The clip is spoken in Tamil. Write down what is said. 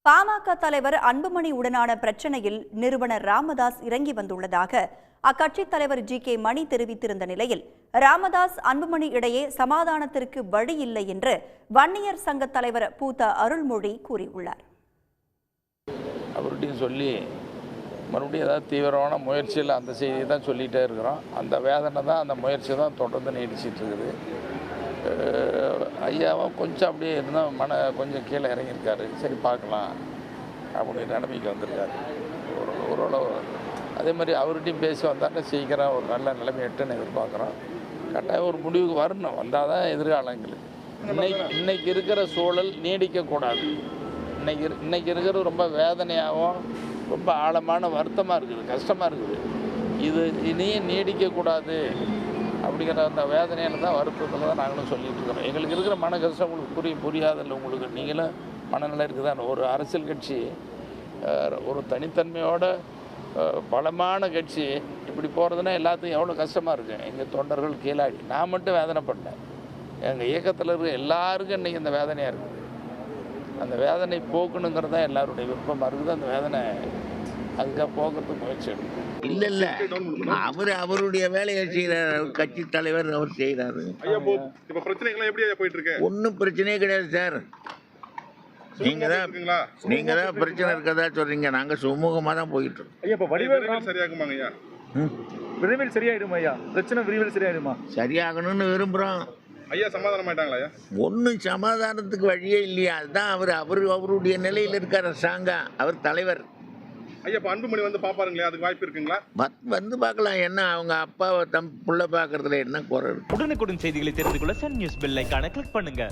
பாமக தலைவர் அன்புமணி உடனான பிரச்சனையில் நிறுவனர் ராமதாஸ் இறங்கி வந்துள்ளதாக அக்கட்சித் தலைவர் ஜி.கே. மணி தெரிவித்திருந்த நிலையில் ராமதாஸ் அன்புமணி இடையே சமாதானத்திற்கு வழி இல்லை என்று வன்னியர் சங்க தலைவர் பூத்த அருள்மொழி கூறியுள்ளார். அவர்கிட்டையும் சொல்லி மறுபடியும் ஏதாவது தீவிரமான முயற்சியில் அந்த செய்தியை தான் சொல்லிகிட்டே இருக்கிறோம். அந்த வேதனை தான், அந்த முயற்சி தான் தொடர்ந்து நீடிச்சிட்டு இருக்குது. ஐயாவும் கொஞ்சம் அப்படியே இருந்தால் கொஞ்சம் கீழே இறங்கியிருக்காரு. சரி பார்க்கலாம் அப்படின்னு நிலைமைக்கு வந்திருக்காரு. ஓரளவு அதே மாதிரி அவர்கிட்டையும் பேசி வந்தாருன்னா சீக்கிரம் ஒரு நல்ல நிலைமை எட்டுன்னு எதிர்பார்க்குறோம். கட்டாயம் ஒரு முடிவுக்கு வரணும், வந்தால் தான் எதிர்காலங்களுக்கு. இன்னைக்கு இருக்கிற சூழல் நீடிக்கக்கூடாது. இன்னைக்கு இருக்கிறது ரொம்ப வேதனையாகவும் ரொம்ப ஆழமான வருத்தமாக இருக்குது, கஷ்டமாக இருக்குது. இது இனியும் நீடிக்கக்கூடாது அப்படிங்கிற அந்த வேதனையில் தான், வருத்தத்தில் தான் நாங்களும் சொல்லிகிட்டு இருக்கிறோம். எங்களுக்கு இருக்கிற மன கஷ்டம் உங்களுக்கு புரியாதில்லை. உங்களுக்கு நீங்களும் மனநிலை இருக்குதான். ஒரு அரசியல் கட்சி, ஒரு தனித்தன்மையோட பலமான கட்சி இப்படி போகிறதுனா எல்லாத்துக்கும் எவ்வளோ கஷ்டமாக இருக்குது. எங்கள் தொண்டர்கள் கீழாடி, நான் மட்டும் வேதனைப்பட்டேன். எங்கள் இயக்கத்தில் இருக்கிற எல்லாருக்கும் இன்றைக்கி இந்த வேதனையாக இருக்குது. அந்த வேதனை போக்கணுங்கிறது தான் எல்லாருடைய விருப்பமாக இருக்குது. அந்த வேதனை அதுக்காக போக்குறதுக்கு முயற்சி எடுக்கும். இல்லை அவருடைய வேலையை செய்கிறார். கட்சி தலைவர் அவர் செய்கிறாரு. ஒன்றும் பிரச்சனையே கிடையாது சார். நீங்கள் தான் பிரச்சனை இருக்கதா சொல்கிறீங்க. நாங்கள் சுமூகமாக தான் போயிட்டு இருக்கோம். விரைவில் சரியாயிடுமா ஐயா? பிரச்சனை விரைவில் சரியாயிடுமா? சரியாகணும்னு விரும்புகிறோம். ஐயா சமாதானம் ஆயிட்டாங்களா ஐயா? ஒன்றும் சமாதானத்துக்கு வழியே இல்லையா? அதுதான் அவருடைய நிலையில் இருக்கார். ஸ்ட்ராங்காக அவர் தலைவர். ஐயா இப்போ அன்புமணி வந்து பார்ப்பாருங்களே, அதுக்கு வாய்ப்பு இருக்குங்களா? வந்து பார்க்கலாம். என்ன அவங்க அப்பாவை புள்ள பார்க்கறதுல என்ன குறை இருக்கு? உடனுக்குடன் செய்திகளை தெரிந்து கொள்ள சன் நியூஸ் பெல் ஐகானை கிளிக் பண்ணுங்க.